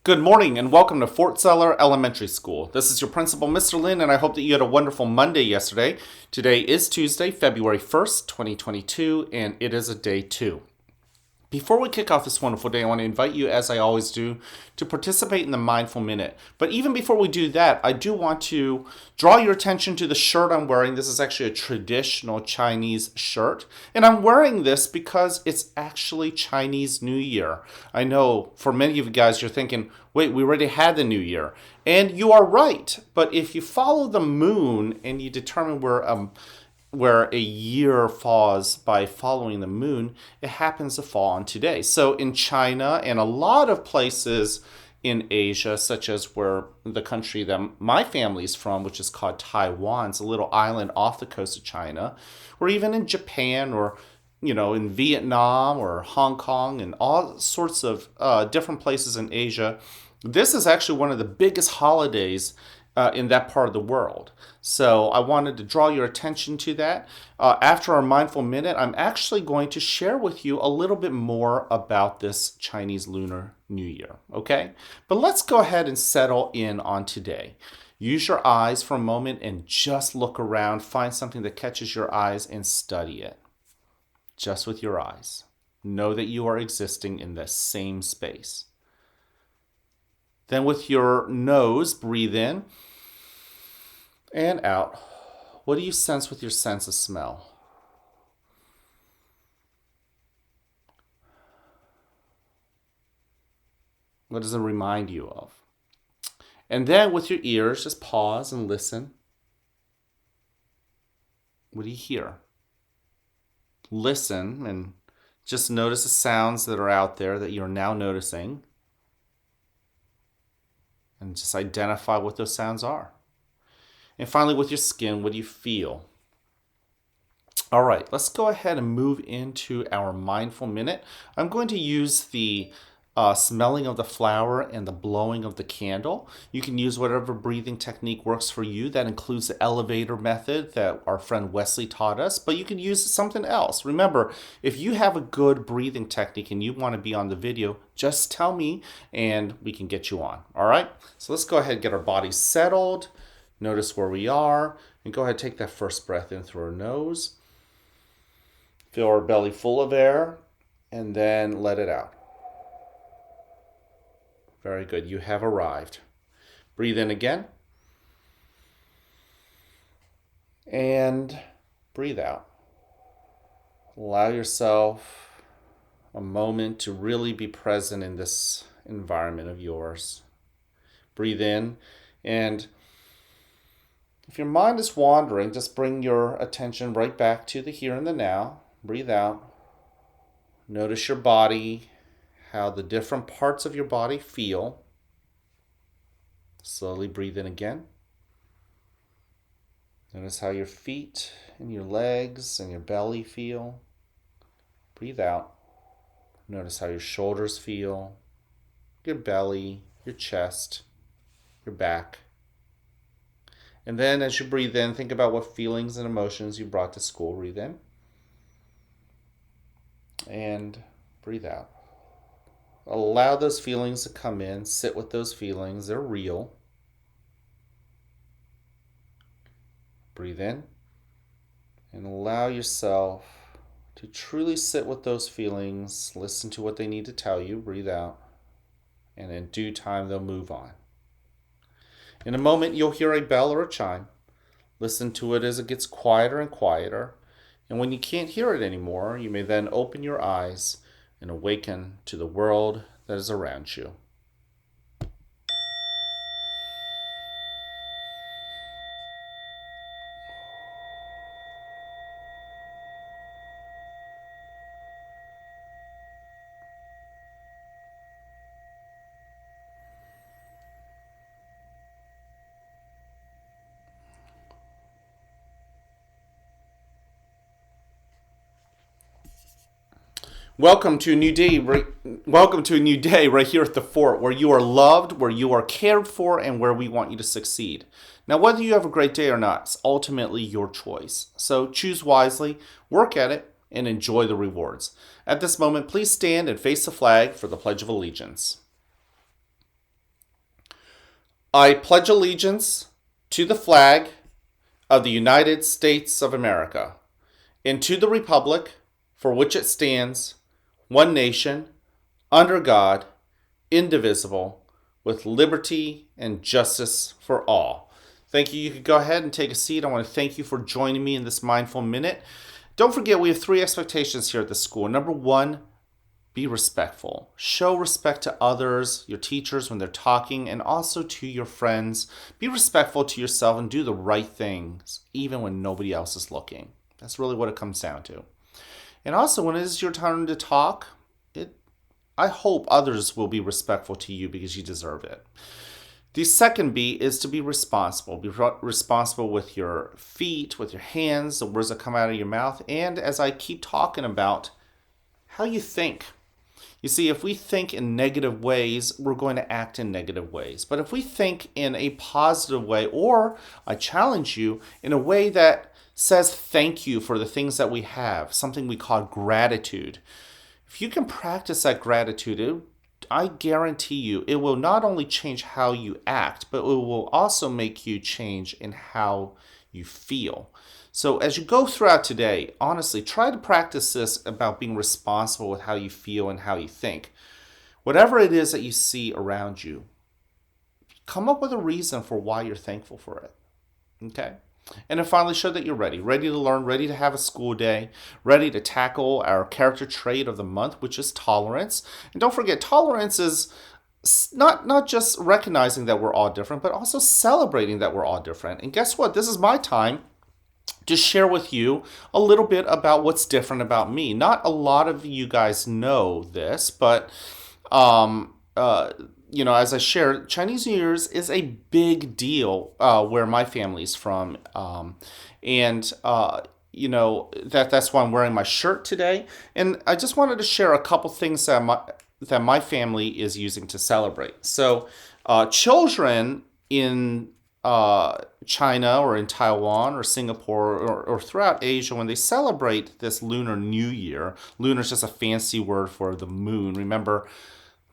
Good morning and welcome to Fort Zeller Elementary School. This is your principal, Mr. Lin, and I hope that you had a wonderful Monday yesterday. Today is Tuesday, February 1st, 2022, and it is a day 2. Before we kick off this wonderful day, I want to invite you, as I always do, to participate in the Mindful Minute. But even before we do that, I do want to draw your attention to the shirt I'm wearing. This is actually a traditional Chinese shirt. And I'm wearing this because it's actually Chinese New Year. I know for many of you guys, you're thinking, wait, we already had the New Year. And you are right. But if you follow the moon and you determine where a year falls by following the moon, it happens to fall on today. So in China and a lot of places in Asia, such as where the country that my family's from, which is called Taiwan, it's a little island off the coast of China, or even in Japan or in Vietnam or Hong Kong and all sorts of different places in Asia, this is actually one of the biggest holidays in that part of the world. So I wanted to draw your attention to that. After our Mindful Minute, I'm actually going to share with you a little bit more about this Chinese Lunar New Year, okay? But let's go ahead and settle in on today. Use your eyes for a moment and just look around. Find something that catches your eyes and study it. Just with your eyes. Know that you are existing in the same space. Then with your nose, breathe in and out. What do you sense with your sense of smell? What does it remind you of? And then with your ears, just pause and listen. What do you hear? Listen and just notice the sounds that are out there that you're now noticing. And just identify what those sounds are. And finally, with your skin, what do you feel? All right, let's go ahead and move into our Mindful Minute. I'm going to use the smelling of the flower and the blowing of the candle. You can use whatever breathing technique works for you. That includes the elevator method that our friend Wesley taught us, but you can use something else. Remember, if you have a good breathing technique and you want to be on the video, just tell me and we can get you on. All right, so let's go ahead and get our bodies settled. Notice where we are, and go ahead and take that first breath in through our nose. Feel our belly full of air, and then let it out. Very good, you have arrived. Breathe in again. And breathe out. Allow yourself a moment to really be present in this environment of yours. Breathe in, and if your mind is wandering, just bring your attention right back to the here and the now. Breathe out. Notice your body, how the different parts of your body feel. Slowly breathe in again. Notice how your feet and your legs and your belly feel. Breathe out. Notice how your shoulders feel, your belly, your chest, your back. And then as you breathe in, think about what feelings and emotions you brought to school. Breathe in. And breathe out. Allow those feelings to come in. Sit with those feelings. They're real. Breathe in. And allow yourself to truly sit with those feelings. Listen to what they need to tell you. Breathe out. And in due time, they'll move on. In a moment, you'll hear a bell or a chime. Listen to it as it gets quieter and quieter. And when you can't hear it anymore, you may then open your eyes and awaken to the world that is around you. Welcome to a new day. Welcome to a new day right here at the fort, where you are loved, where you are cared for, and where we want you to succeed. Now, whether you have a great day or not, it's ultimately your choice. So choose wisely, work at it, and enjoy the rewards. At this moment, please stand and face the flag for the Pledge of Allegiance. I pledge allegiance to the flag of the United States of America and to the republic for which it stands, one nation, under God, indivisible, with liberty and justice for all. Thank you. You could go ahead and take a seat. I want to thank you for joining me in this mindful minute. Don't forget, we have 3 expectations here at the school. Number 1, be respectful. Show respect to others, your teachers when they're talking, and also to your friends. Be respectful to yourself and do the right things, even when nobody else is looking. That's really what it comes down to. And also, when it is your turn to talk, I hope others will be respectful to you because you deserve it. The second B is to be responsible. Be responsible with your feet, with your hands, the words that come out of your mouth, and as I keep talking about, how you think. You see, if we think in negative ways, we're going to act in negative ways. But if we think in a positive way, or I challenge you, in a way that says thank you for the things that we have, something we call gratitude. If you can practice that gratitude, I guarantee you it will not only change how you act, but it will also make you change in how you feel. So as you go throughout today, honestly, try to practice this about being responsible with how you feel and how you think. Whatever it is that you see around you, come up with a reason for why you're thankful for it. Okay? And then finally, show that you're ready to learn, ready to have a school day, ready to tackle our character trait of the month, which is tolerance. And don't forget, tolerance is not just recognizing that we're all different, but also celebrating that we're all different. And guess what? This is my time to share with you a little bit about what's different about me. Not a lot of you guys know this, but as I shared, Chinese New Year's is a big deal where my family's from. That's why I'm wearing my shirt today. And I just wanted to share a couple things that my family is using to celebrate. So children in China or in Taiwan or Singapore or throughout Asia, when they celebrate this Lunar New Year, lunar is just a fancy word for the moon. Remember,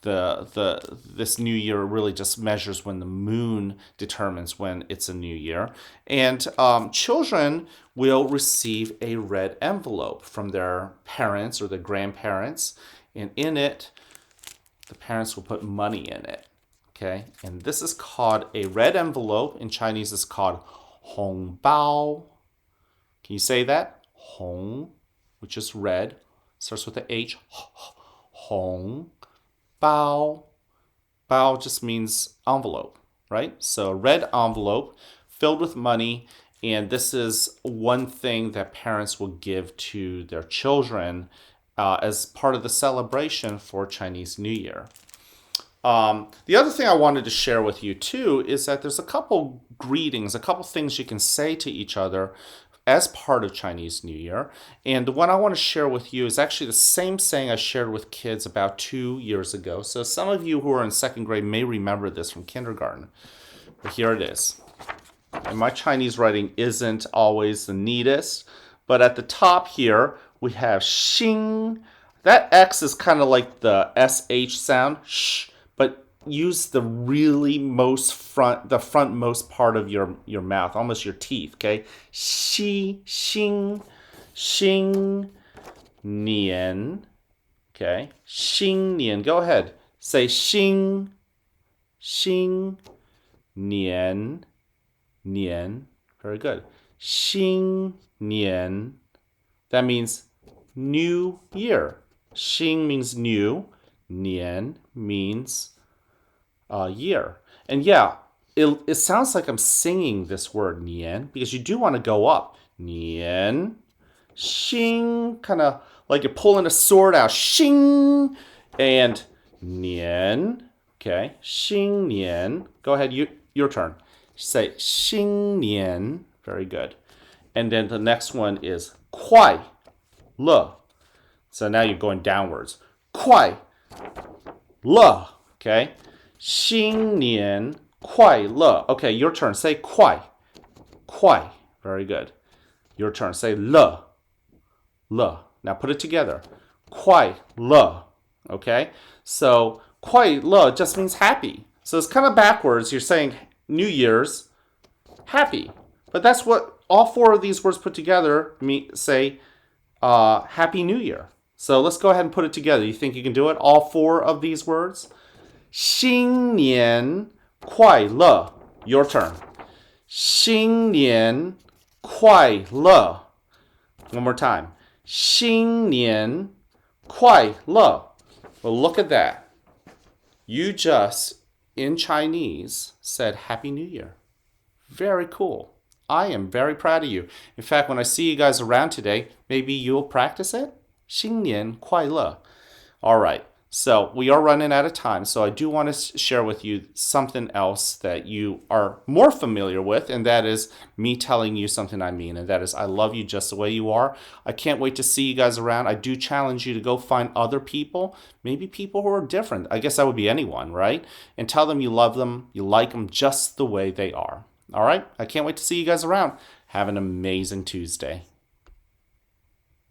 this new year really just measures when the moon determines when it's a new year. And children will receive a red envelope from their parents or their grandparents. And in it, the parents will put money in it. Okay? And this is called a red envelope. In Chinese, it's called Hong Bao. Can you say that? Hong, which is red, starts with the H. Hong Bao. Bao just means envelope, right? So red envelope filled with money, and this is one thing that parents will give to their children as part of the celebration for Chinese New Year. The other thing I wanted to share with you too is that there's a couple greetings, a couple things you can say to each other as part of Chinese New Year. And the one I want to share with you is actually the same saying I shared with kids about 2 years ago. So some of you who are in second grade may remember this from kindergarten. But here it is. And my Chinese writing isn't always the neatest, but at the top here we have xing. That X is kind of like the SH sound, shh, but use the really frontmost part of your mouth, almost your teeth, okay? Xi, xing, xing, nian, okay? Xing, nian, go ahead. Say xing, xing, nian, nian. Very good. Xing, nian. That means new year. Xing means new. Nian means year. And yeah, it sounds like I'm singing this word nian because you do want to go up. Nian. Xing. Kind of like you're pulling a sword out. Xing. And nian. Okay. Xing nian. Go ahead. Your turn. Say xing nian. Very good. And then the next one is kuai le. So now you're going downwards. Kuai le. Okay. Xing nian kuai le. Okay, your turn. Say kuai. Kuai. Very good. Your turn. Say le. Le. Now put it together. Kuai le. Okay. So kuai le just means happy. So it's kind of backwards. You're saying New Year's, happy. But that's what all four of these words put together say Happy New Year. So let's go ahead and put it together. You think you can do it? All four of these words? 新年快乐. Your turn. 新年快乐. One more time. 新年快乐. Well, look at that. You just, in Chinese, said Happy New Year. Very cool. I am very proud of you. In fact, when I see you guys around today, maybe you'll practice it. 新年快乐. All right. So we are running out of time. So I do want to share with you something else that you are more familiar with, and that is me telling you something I mean, and that is I love you just the way you are. I can't wait to see you guys around. I do challenge you to go find other people, maybe people who are different. I guess that would be anyone, right? And tell them you love them, you like them just the way they are. All right? I can't wait to see you guys around. Have an amazing Tuesday.